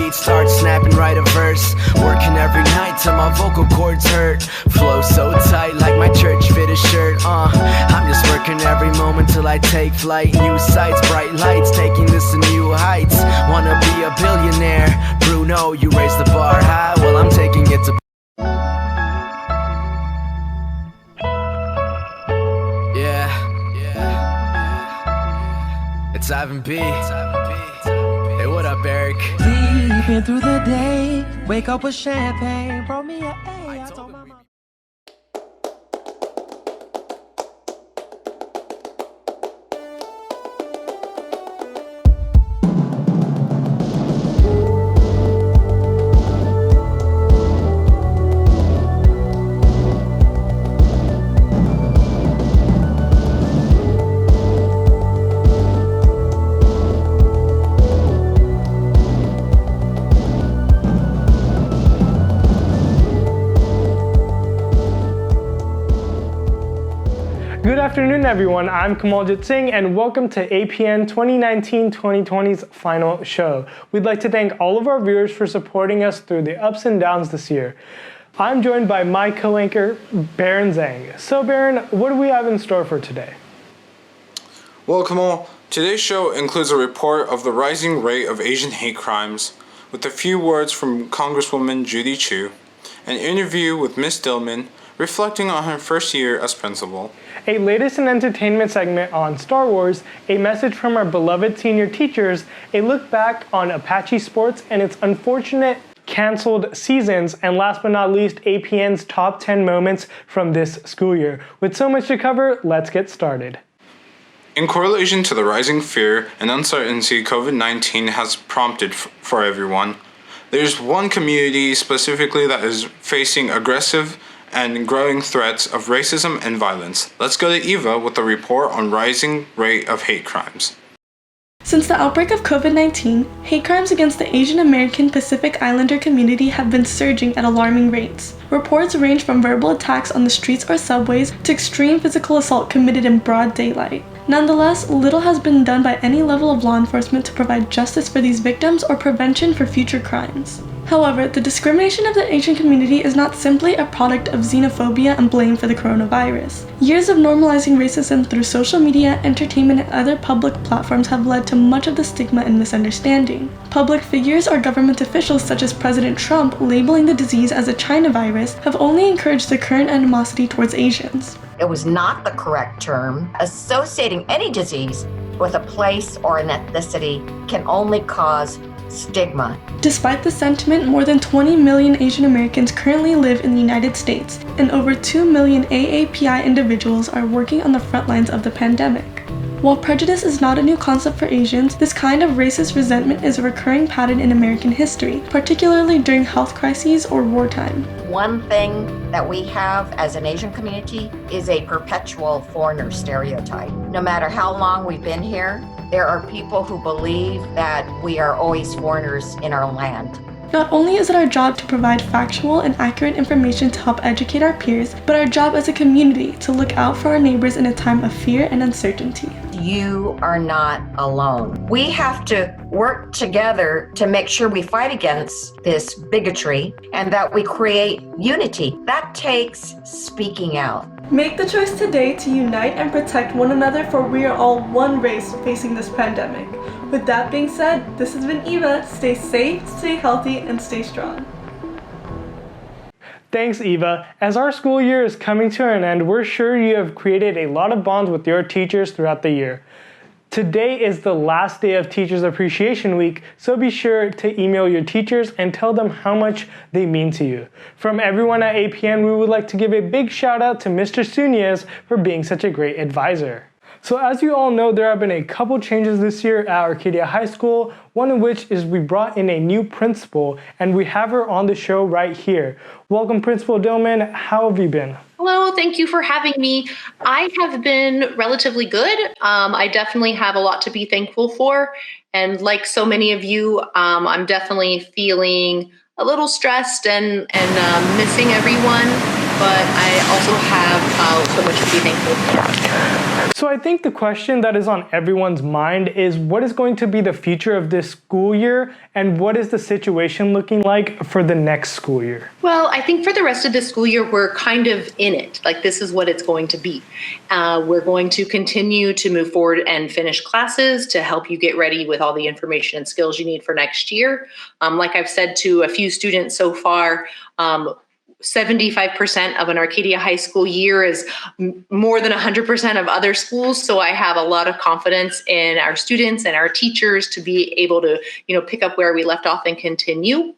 beat starts snapping, write a verse. Working every night till my vocal cords hurt. Flow so tight like my church fitted shirt. I'm just working every moment till I take flight. New sights, bright lights, taking this to new heights. Wanna be a billionaire, Bruno, you raise the bar high. Well, I'm taking it to It's Ivan B. Hey, what up, Eric? Sleeping through the day, wake up with champagne, brought me a A. I told my mom. Good afternoon, everyone. I'm Kamal Singh, and welcome to APN 2019-2020's final show. We'd like to thank all of our viewers for supporting us through the ups and downs this year. I'm joined by my co-anchor, Baron Zhang. So, Baron, what do we have in store for today? Well, Kamal, today's show includes a report of the rising rate of Asian hate crimes, with a few words from Congresswoman Judy Chu, an interview with Miss Dillman, reflecting on her first year as principal, a latest and entertainment segment on Star Wars, a message from our beloved senior teachers, a look back on Apache sports and its unfortunate canceled seasons, and last but not least, APN's top 10 moments from this school year. With so much to cover, let's get started. In correlation to the rising fear and uncertainty COVID-19 has prompted for everyone, there's one community specifically that is facing aggressive and growing threats of racism and violence. Let's go to Eva with a report on rising rate of hate crimes. Since the outbreak of COVID-19, hate crimes against the Asian American Pacific Islander community have been surging at alarming rates. Reports range from verbal attacks on the streets or subways to extreme physical assault committed in broad daylight. Nonetheless, little has been done by any level of law enforcement to provide justice for these victims or prevention for future crimes. However, the discrimination of the Asian community is not simply a product of xenophobia and blame for the coronavirus. Years of normalizing racism through social media, entertainment, and other public platforms have led to much of the stigma and misunderstanding. Public figures or government officials such as President Trump labeling the disease as a China virus have only encouraged the current animosity towards Asians. It was not the correct term. Associating any disease with a place or an ethnicity can only cause stigma. Despite the sentiment, more than 20 million Asian Americans currently live in the United States, and over 2 million AAPI individuals are working on the front lines of the pandemic. While prejudice is not a new concept for Asians, this kind of racist resentment is a recurring pattern in American history, particularly during health crises or wartime. One thing that we have as an Asian community is a perpetual foreigner stereotype. No matter how long we've been here, there are people who believe that we are always foreigners in our land. Not only is it our job to provide factual and accurate information to help educate our peers, but our job as a community to look out for our neighbors in a time of fear and uncertainty. You are not alone. We have to work together to make sure we fight against this bigotry and that we create unity. That takes speaking out. Make the choice today to unite and protect one another, for we are all one race facing this pandemic. With that being said, this has been Eva. Stay safe, stay healthy, and stay strong. Thanks, Eva. As our school year is coming to an end, we're sure you have created a lot of bonds with your teachers throughout the year. Today is the last day of Teachers Appreciation Week, so be sure to email your teachers and tell them how much they mean to you. From everyone at APN, we would like to give a big shout out to Mr. Sunez for being such a great advisor. So as you all know, there have been a couple changes this year at Arcadia High School, one of which is we brought in a new principal, and we have her on the show right here. Welcome, Principal Dillman. How have you been? Hello, thank you for having me. I have been relatively good. I definitely have a lot to be thankful for. And like so many of you, I'm definitely feeling a little stressed and missing everyone. But I also have so much to be thankful for. So I think the question that is on everyone's mind is what is going to be the future of this school year and what is the situation looking like for the next school year? Well, I think for the rest of the school year, we're kind of in it. Like, this is what it's going to be. We're going to continue to move forward and finish classes to help you get ready with all the information and skills you need for next year. Like I've said to a few students so far, 75% of an Arcadia High School year is more than 100% of other schools. So I have a lot of confidence in our students and our teachers to be able to, pick up where we left off and continue.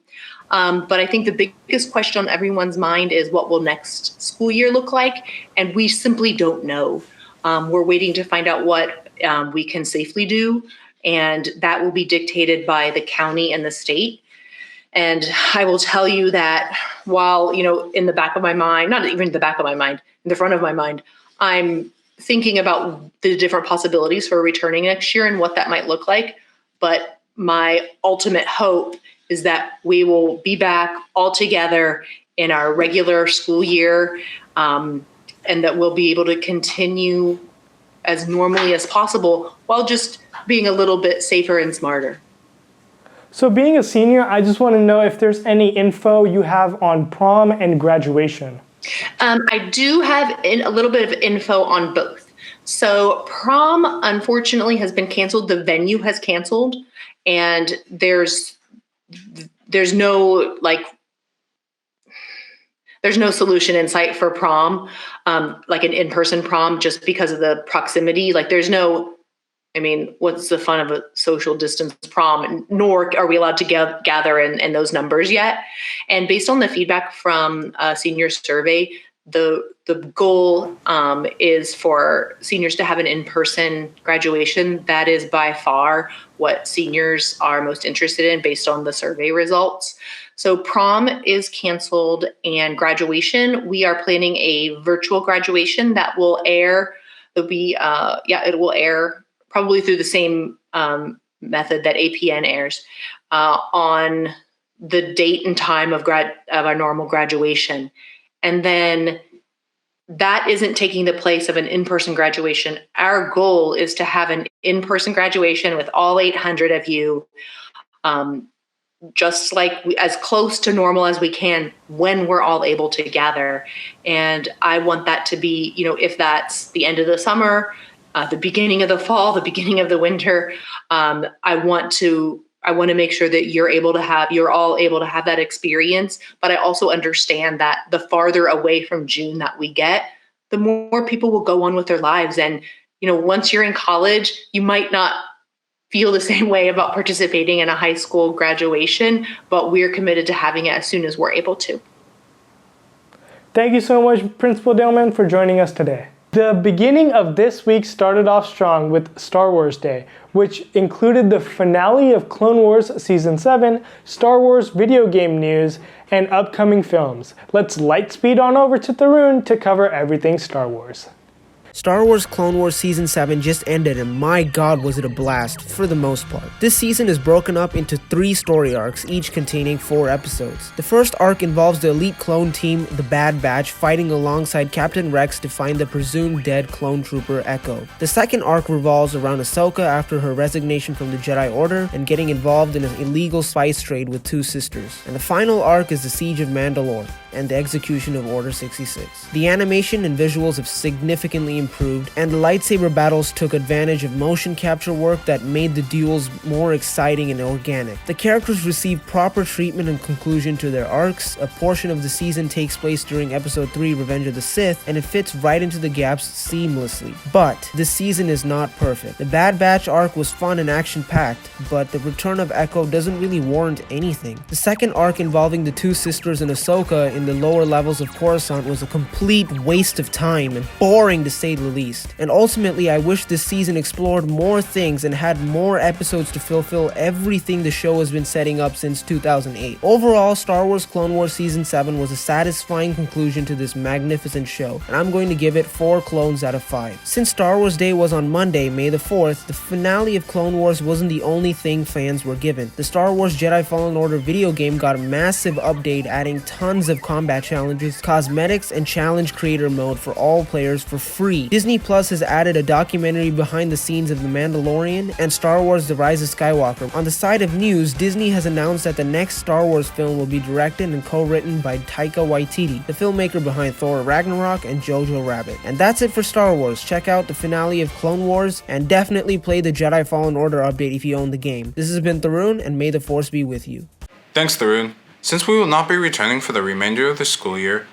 But I think the biggest question on everyone's mind is what will next school year look like? And we simply don't know. We're waiting to find out what we can safely do. And that will be dictated by the county and the state. And I will tell you that while, in the back of my mind, not even the back of my mind, in the front of my mind, I'm thinking about the different possibilities for returning next year and what that might look like. But my ultimate hope is that we will be back all together in our regular school year, and that we'll be able to continue as normally as possible while just being a little bit safer and smarter. So being a senior, I just want to know if there's any info you have on prom and graduation. I do have a little bit of info on both. So prom, unfortunately, has been canceled. The venue has canceled, and there's no solution in sight for prom, like an in-person prom, just because of the proximity. Like, there's no, what's the fun of a social distance prom? Nor are we allowed to gather in those numbers yet. And based on the feedback from a senior survey, the goal is for seniors to have an in-person graduation. That is by far what seniors are most interested in based on the survey results. So prom is canceled, and graduation, we are planning a virtual graduation that will air. It will air probably through the same method that APN airs on the date and time of our normal graduation. And then that isn't taking the place of an in-person graduation. Our goal is to have an in-person graduation with all 800 of you, just as close to normal as we can when we're all able to gather. And I want that to be, if that's the end of the summer, the beginning of the fall, the beginning of the winter, I want to make sure that you're all able to have that experience. But I also understand that the farther away from June that we get, the more people will go on with their lives. And, once you're in college, you might not feel the same way about participating in a high school graduation, but we're committed to having it as soon as we're able to. Thank you so much, Principal Dillman, for joining us today. The beginning of this week started off strong with Star Wars Day, which included the finale of Clone Wars Season 7, Star Wars video game news, and upcoming films. Let's light speed on over to Tharoon to cover everything Star Wars. Star Wars Clone Wars Season 7 just ended, and my god was it a blast, for the most part. This season is broken up into 3 story arcs, each containing 4 episodes. The first arc involves the elite clone team, the Bad Batch, fighting alongside Captain Rex to find the presumed dead clone trooper Echo. The second arc revolves around Ahsoka after her resignation from the Jedi Order and getting involved in an illegal spice trade with 2 sisters. And the final arc is the Siege of Mandalore and the execution of Order 66. The animation and visuals have significantly improved, and the lightsaber battles took advantage of motion capture work that made the duels more exciting and organic. The characters received proper treatment and conclusion to their arcs. A portion of the season takes place during Episode 3, Revenge of the Sith, and it fits right into the gaps seamlessly. But this season is not perfect. The Bad Batch arc was fun and action-packed, but the return of Echo doesn't really warrant anything. The second arc involving the 2 sisters and Ahsoka in the lower levels of Coruscant was a complete waste of time and boring to say the least. And ultimately, I wish this season explored more things and had more episodes to fulfill everything the show has been setting up since 2008. Overall, Star Wars Clone Wars Season 7 was a satisfying conclusion to this magnificent show, and I'm going to give it 4 clones out of 5. Since Star Wars Day was on Monday, May the 4th, the finale of Clone Wars wasn't the only thing fans were given. The Star Wars Jedi Fallen Order video game got a massive update, adding tons of combat challenges, cosmetics, and challenge creator mode for all players for free TV. Disney Plus has added a documentary behind the scenes of The Mandalorian and Star Wars The Rise of Skywalker. On the side of news, Disney has announced that the next Star Wars film will be directed and co-written by Taika Waititi, the filmmaker behind Thor Ragnarok and Jojo Rabbit. And that's it for Star Wars. Check out the finale of Clone Wars and definitely play the Jedi Fallen Order update if you own the game. This has been Tharun, and may the Force be with you. Thanks, Tharun. Since we will not be returning for the remainder of the school year,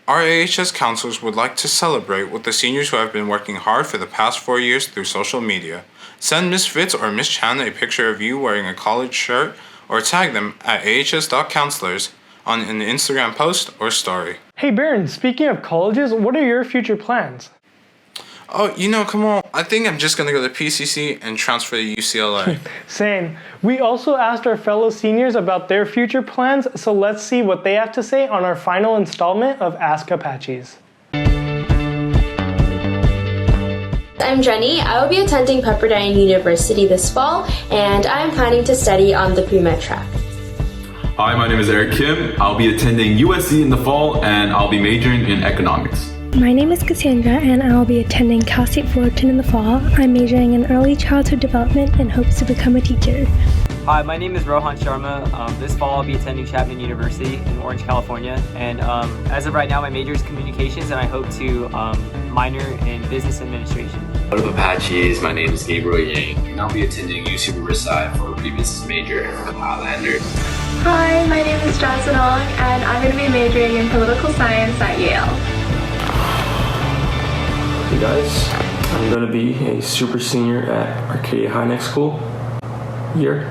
our AHS counselors would like to celebrate with the seniors who have been working hard for the past 4 years through social media. Send Miss Fitz or Miss Chan a picture of you wearing a college shirt or tag them at ahs.counselors on an Instagram post or story. Hey Baron, speaking of colleges, what are your future plans? Oh, Kamal, I think I'm just going to go to PCC and transfer to UCLA. Same. We also asked our fellow seniors about their future plans, so let's see what they have to say on our final installment of Ask Apaches. I'm Jenny. I will be attending Pepperdine University this fall, and I'm planning to study on the pre-med track. Hi, my name is Eric Kim. I'll be attending USC in the fall, and I'll be majoring in economics. My name is Tjandra, and I will be attending Cal State Fullerton in the fall. I'm majoring in early childhood development and hopes to become a teacher. Hi, my name is Rohan Sharma. This fall I'll be attending Chapman University in Orange, California. And as of right now, my major is communications, and I hope to minor in business administration. What up, Apaches? My name is Gabriel Yang, and I'll be attending UC Riverside for a business major in Highlander. Hi, my name is Johnson Ong, and I'm going to be majoring in political science at Yale. Hey guys, I'm going to be a super senior at Arcadia High next school year.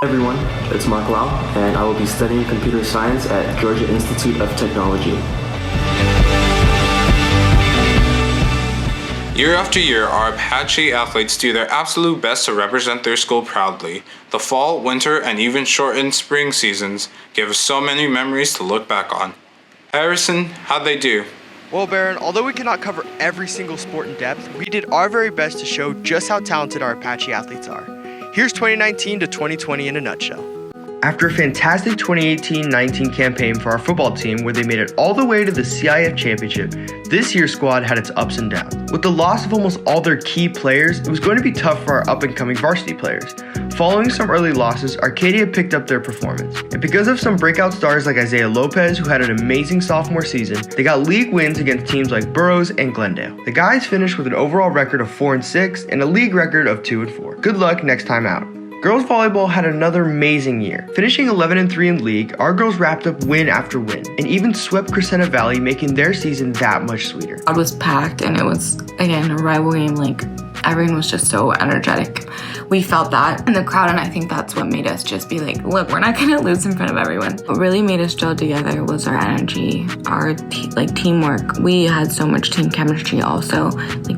Hey everyone, it's Mark Lau, and I will be studying computer science at Georgia Institute of Technology. Year after year, our Apache athletes do their absolute best to represent their school proudly. The fall, winter, and even shortened spring seasons give us so many memories to look back on. Harrison, how'd they do? Well, Baron, although we cannot cover every single sport in depth, we did our very best to show just how talented our Apache athletes are. Here's 2019 to 2020 in a nutshell. After a fantastic 2018-19 campaign for our football team where they made it all the way to the CIF championship, this year's squad had its ups and downs. With the loss of almost all their key players, it was going to be tough for our up-and-coming varsity players. Following some early losses, Arcadia picked up their performance. And because of some breakout stars like Isaiah Lopez, who had an amazing sophomore season, they got league wins against teams like Burroughs and Glendale. The guys finished with an overall record of 4-6 and a league record of 2-4. Good luck next time out. Girls volleyball had another amazing year. Finishing 11-3 in league, our girls wrapped up win after win, and even swept Crescenta Valley, making their season that much sweeter. It was packed, and it was, again, a rival game. Everyone was just so energetic. We felt that in the crowd, and I think that's what made us just be like, look, we're not gonna lose in front of everyone. What really made us gel together was our energy, our teamwork. We had so much team chemistry also.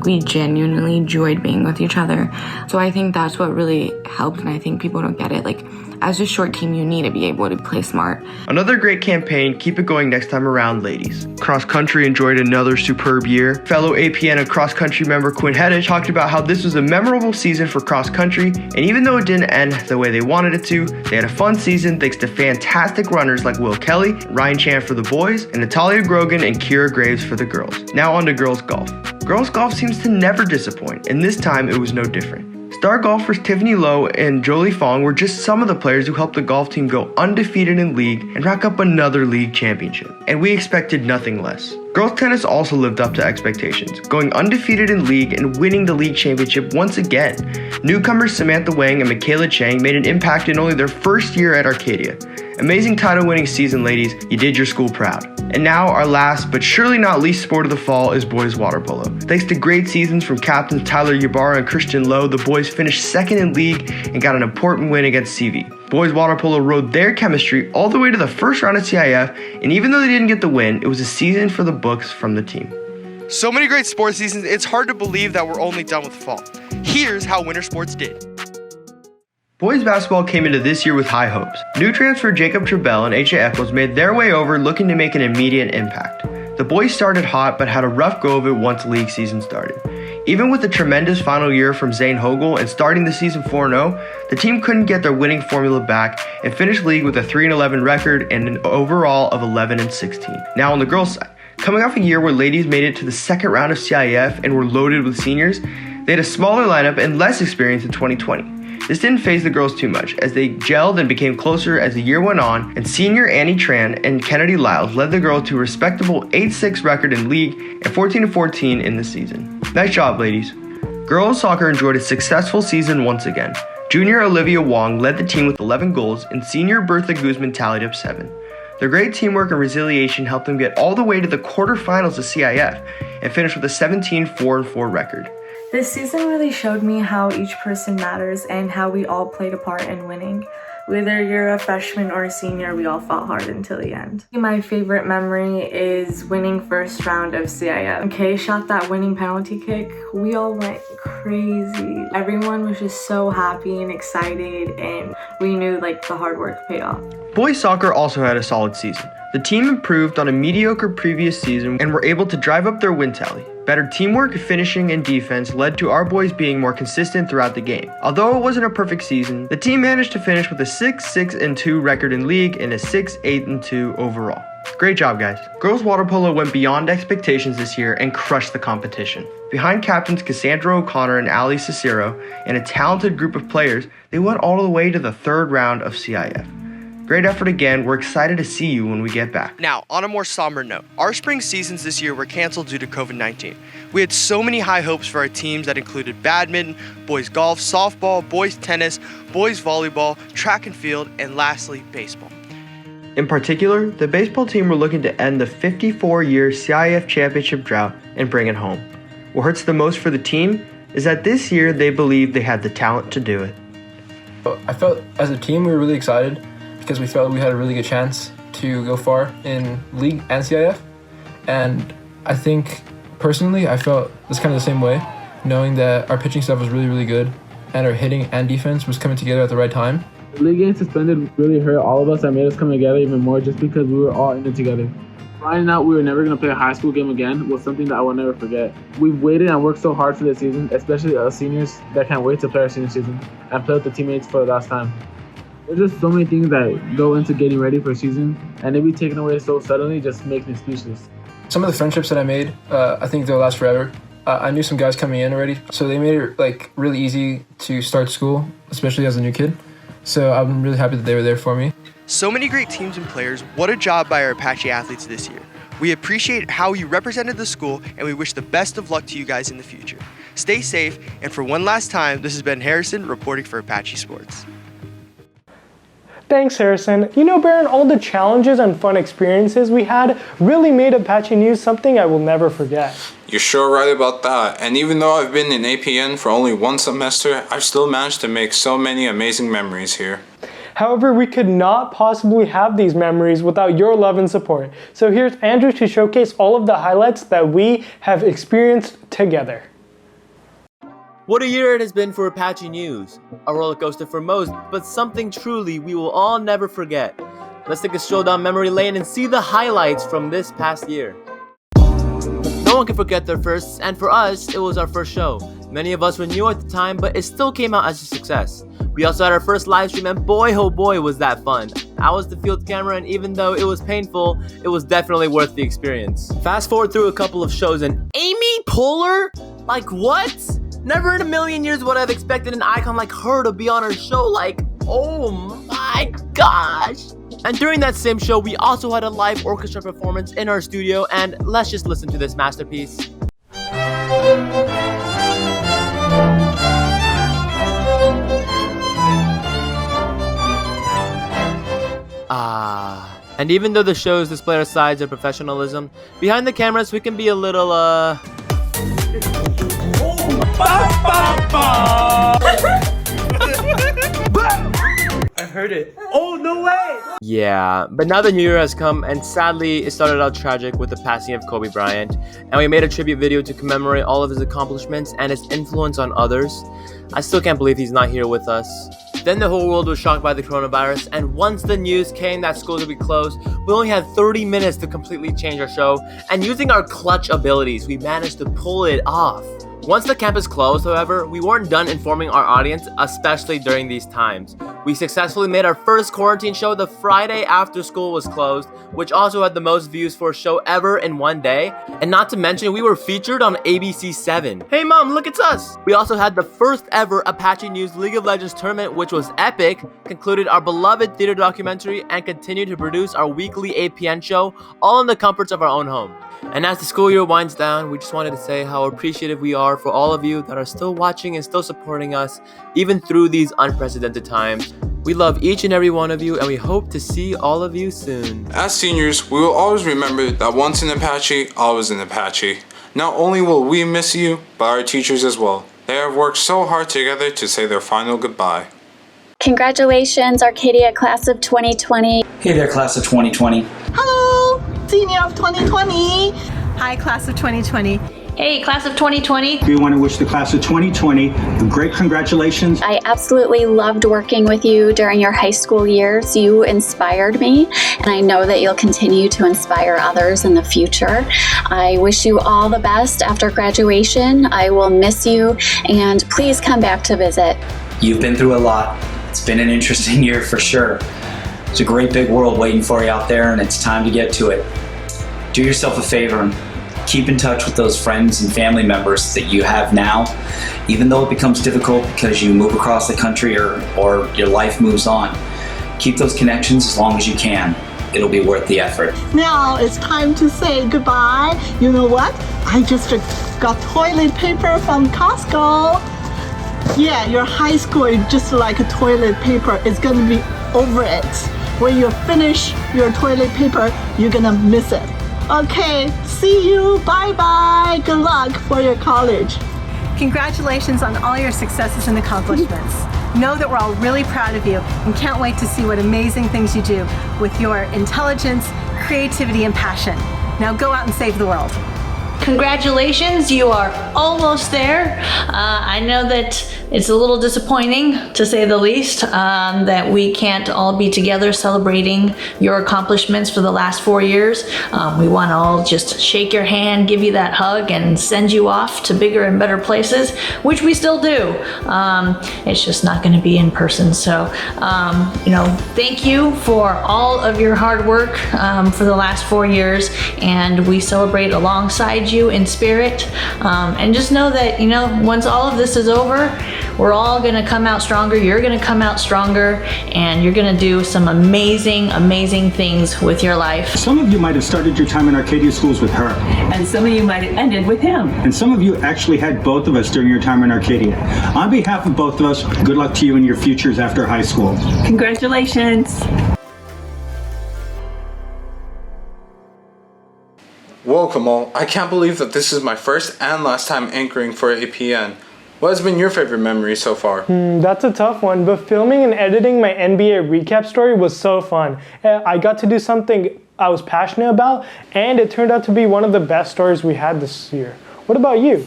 We genuinely enjoyed being with each other. So I think that's what really helped, and I think people don't get it. As a short team, you need to be able to play smart. Another great campaign. Keep it going next time around, ladies. Cross country enjoyed another superb year. Fellow APN and cross country member Quinn Heddich talked about how this was a memorable season for cross country, and even though it didn't end the way they wanted it to, they had a fun season thanks to fantastic runners like Will Kelly, Ryan Chan for the boys, and Natalia Grogan and Kira Graves for the girls. Now on to girls golf. Girls golf seems to never disappoint, and this time it was no different. Star golfers Tiffany Lowe and Jolie Fong were just some of the players who helped the golf team go undefeated in league and rack up another league championship. And we expected nothing less. Girls tennis also lived up to expectations, going undefeated in league and winning the league championship once again. Newcomers Samantha Wang and Michaela Chang made an impact in only their first year at Arcadia. Amazing title-winning season, ladies. You did your school proud. And now our last, but surely not least sport of the fall is boys water polo. Thanks to great seasons from captains Tyler Ybarra and Christian Lowe, the boys finished second in league and got an important win against CV. Boys water polo rode their chemistry all the way to the first round of CIF, and even though they didn't get the win, it was a season for the books from the team. So many great sports seasons, it's hard to believe that we're only done with fall. Here's how winter sports did. Boys basketball came into this year with high hopes. New transfer Jacob Trebell and H.A. Eccles made their way over looking to make an immediate impact. The boys started hot but had a rough go of it once league season started. Even with a tremendous final year from Zane Hogel and starting the season 4-0, the team couldn't get their winning formula back and finished league with a 3-11 record and an overall of 11-16. Now on the girls' side, Coming off a year where ladies made it to the second round of CIF and were loaded with seniors, they had a smaller lineup and less experience in 2020. This didn't faze the girls too much, as they gelled and became closer as the year went on, and senior Annie Tran and Kennedy Lyles led the girls to a respectable 8-6 record in league and 14-14 in the season. Nice job, ladies. Girls soccer enjoyed a successful season once again. Junior Olivia Wong led the team with 11 goals, and senior Bertha Guzman tallied up 7. Their great teamwork and resiliation helped them get all the way to the quarterfinals of CIF and finish with a 17-4-4 record. This season really showed me how each person matters and how we all played a part in winning. Whether you're a freshman or a senior, we all fought hard until the end. My favorite memory is winning first round of CIF. Kay shot that winning penalty kick. We all went crazy. Everyone was just so happy and excited, and we knew the hard work paid off. Boys soccer also had a solid season. The team improved on a mediocre previous season and were able to drive up their win tally. Better teamwork, finishing, and defense led to our boys being more consistent throughout the game. Although it wasn't a perfect season, the team managed to finish with a 6-6-2 record in league and a 6-8-2 overall. Great job, guys. Girls water polo went beyond expectations this year and crushed the competition. Behind captains Cassandra O'Connor and Ali Cicero and a talented group of players, they went all the way to the third round of CIF. Great effort again. We're excited to see you when we get back. Now, on a more somber note, our spring seasons this year were canceled due to COVID-19. We had so many high hopes for our teams that included badminton, boys golf, softball, boys tennis, boys volleyball, track and field, and lastly, baseball. In particular, the baseball team were looking to end the 54-year CIF championship drought and bring it home. What hurts the most for the team is that this year they believed they had the talent to do it. I felt as a team we were really excited because we felt we had a really good chance to go far in league and CIF. And I think personally I felt it's kind of the same way, knowing that our pitching staff was really, really good and our hitting and defense was coming together at the right time. The league getting suspended really hurt all of us and made us come together even more just because we were all in it together. Finding out we were never going to play a high school game again was something that I will never forget. We've waited and worked so hard for this season, especially us seniors that can't wait to play our senior season and play with the teammates for the last time. There's just so many things that go into getting ready for a season, and it be taken away so suddenly just makes me speechless. Some of the friendships that I made, I think they'll last forever. I knew some guys coming in already, so they made it really easy to start school, especially as a new kid. So I'm really happy that they were there for me. So many great teams and players. What a job by our Apache athletes this year. We appreciate how you represented the school, and we wish the best of luck to you guys in the future. Stay safe, and for one last time, this has been Harrison reporting for Apache Sports. Thanks, Harrison. You know, Baron, all the challenges and fun experiences we had really made Apache News something I will never forget. You're sure right about that. And even though I've been in APN for only one semester, I've still managed to make so many amazing memories here. However, we could not possibly have these memories without your love and support. So here's Andrew to showcase all of the highlights that we have experienced together. What a year it has been for Apache News. A roller coaster for most, but something truly we will all never forget. Let's take a stroll down memory lane and see the highlights from this past year. No one can forget their firsts, and for us, it was our first show. Many of us were new at the time, but it still came out as a success. We also had our first live stream, and boy oh boy was that fun. I was the field camera, and even though it was painful, it was definitely worth the experience. Fast forward through a couple of shows, and Amy Poehler? Like what? Never in a million years would I have expected an icon like her to be on our show, oh my gosh! And during that same show, we also had a live orchestra performance in our studio, and let's just listen to this masterpiece. And even though the shows display our sides of professionalism, behind the cameras we can be a little, I heard it. Oh, no way! Yeah, but now the new year has come, and sadly, it started out tragic with the passing of Kobe Bryant, and we made a tribute video to commemorate all of his accomplishments and his influence on others. I still can't believe he's not here with us. Then the whole world was shocked by the coronavirus, and once the news came that schools would be closed, we only had 30 minutes to completely change our show, and using our clutch abilities, we managed to pull it off. Once the campus closed, however, we weren't done informing our audience, especially during these times. We successfully made our first quarantine show the Friday after school was closed, which also had the most views for a show ever in one day. And not to mention, we were featured on ABC 7. Hey mom, look, it's us! We also had the first ever Apache News League of Legends tournament, which was epic, concluded our beloved theater documentary, and continued to produce our weekly APN show, all in the comforts of our own home. And as the school year winds down, we just wanted to say how appreciative we are for all of you that are still watching and still supporting us, even through these unprecedented times. We love each and every one of you, and we hope to see all of you soon. As seniors, we will always remember that once an Apache, always an Apache. Not only will we miss you, but our teachers as well. They have worked so hard together to say their final goodbye. Congratulations, Arcadia class of 2020. Hey there, class of 2020. Hello, senior of 2020. Hi, class of 2020. Hey, class of 2020. We want to wish the class of 2020 a great congratulations. I absolutely loved working with you during your high school years. You inspired me, and I know that you'll continue to inspire others in the future. I wish you all the best after graduation. I will miss you, and please come back to visit. You've been through a lot. It's been an interesting year for sure. It's a great big world waiting for you out there, and it's time to get to it. Do yourself a favor and keep in touch with those friends and family members that you have now, even though it becomes difficult because you move across the country or your life moves on. Keep those connections as long as you can. It'll be worth the effort. Now it's time to say goodbye. You know what? I just got toilet paper from Costco. Yeah, your high school is just like a toilet paper. It's gonna be over it. When you finish your toilet paper, you're gonna miss it. Okay, see you, bye-bye. Good luck for your college. Congratulations on all your successes and accomplishments. Know that we're all really proud of you and can't wait to see what amazing things you do with your intelligence, creativity, and passion. Now go out and save the world. Congratulations, you are almost there. I know that it's a little disappointing, to say the least, that we can't all be together celebrating your accomplishments for the last 4 years. We want to all just shake your hand, give you that hug, and send you off to bigger and better places, which we still do. It's just not going to be in person. So, thank you for all of your hard work for the last 4 years, and we celebrate alongside you in spirit, and just know that once all of this is over, we're all gonna come out stronger. You're gonna come out stronger, and you're gonna do some amazing things with your life. Some of you might have started your time in Arcadia schools with her. And some of you might have ended with him. And some of you actually had both of us during your time in Arcadia. On behalf of both of us, good luck to you in your futures after high school. Congratulations. Whoa, Kamal, I can't believe that this is my first and last time anchoring for APN. What has been your favorite memory so far? That's a tough one, but filming and editing my NBA recap story was so fun. I got to do something I was passionate about, and it turned out to be one of the best stories we had this year. What about you?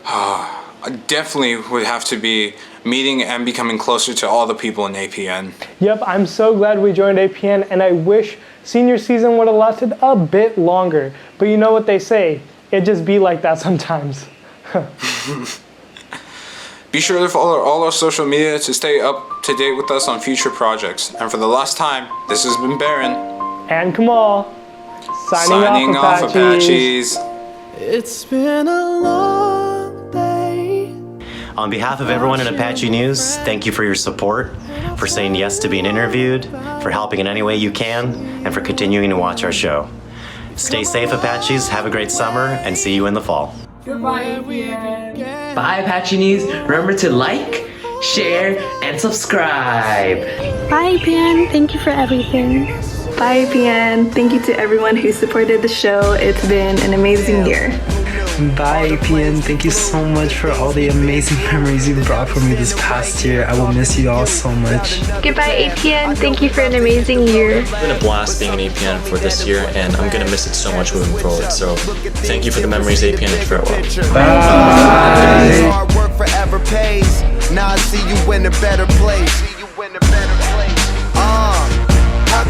I definitely would have to be meeting and becoming closer to all the people in APN. Yep, I'm so glad we joined APN, and I wish senior season would have lasted a bit longer. But you know what they say, it just be like that sometimes. Be sure to follow all our social media to stay up to date with us on future projects. And for the last time, this has been Baron. And Kamal. Signing off, Apaches. It's been a long day. On behalf of everyone in Apache News, thank you for your support, for saying yes to being interviewed, for helping in any way you can, and for continuing to watch our show. Stay safe, Apaches. Have a great summer, and see you in the fall. Goodbye, APN. Bye, Apache News. Remember to like, share, and subscribe. Bye, APN. Thank you for everything. Bye, APN. Thank you to everyone who supported the show. It's been an amazing year. Bye, APN. Thank you so much for all the amazing memories you brought for me this past year. I will miss you all so much. Goodbye, APN. Thank you for an amazing year. It's been a blast being an APN for this year, and I'm going to miss it so much moving forward. So thank you for the memories, APN, and farewell. Bye. Hard work forever pays. Now I see you in a better place.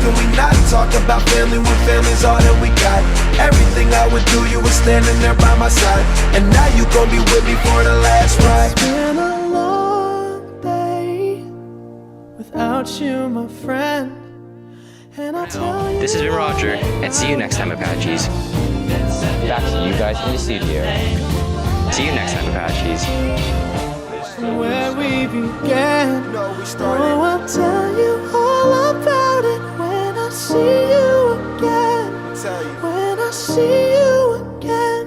can we not talk about family when family's all that we got? Everything I went through, you were standing there by my side, and now you gon' be with me for the last ride. It's been a long day without you, my friend. And I'll tell you. This has been Roger, and see you next time, Apaches. Back to you guys in the studio. See you next time, Apaches. Where we began. Oh, I'll tell you all about it when I see you again. When I see you again.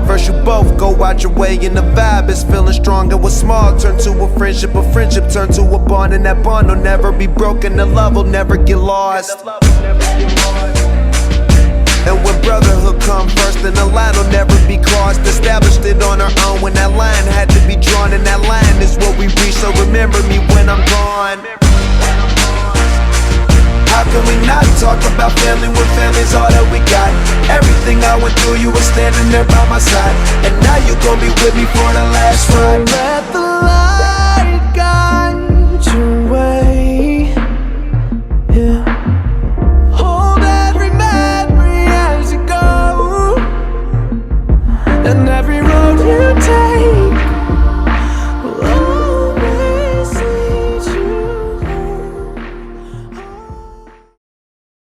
First you both go out your way and the vibe is feeling strong, and what's small turn to a friendship turn to a bond, and that bond will never be broken, the love will never get lost. And when brotherhood come first, then the line will never be crossed. Established it on our own when that line had to be drawn, and that line is what we reach, so remember me when I'm gone. How can we not talk about family when family's all that we got? Everything I went through, you were standing there by my side, and now you gon' be with me for the last ride. Let the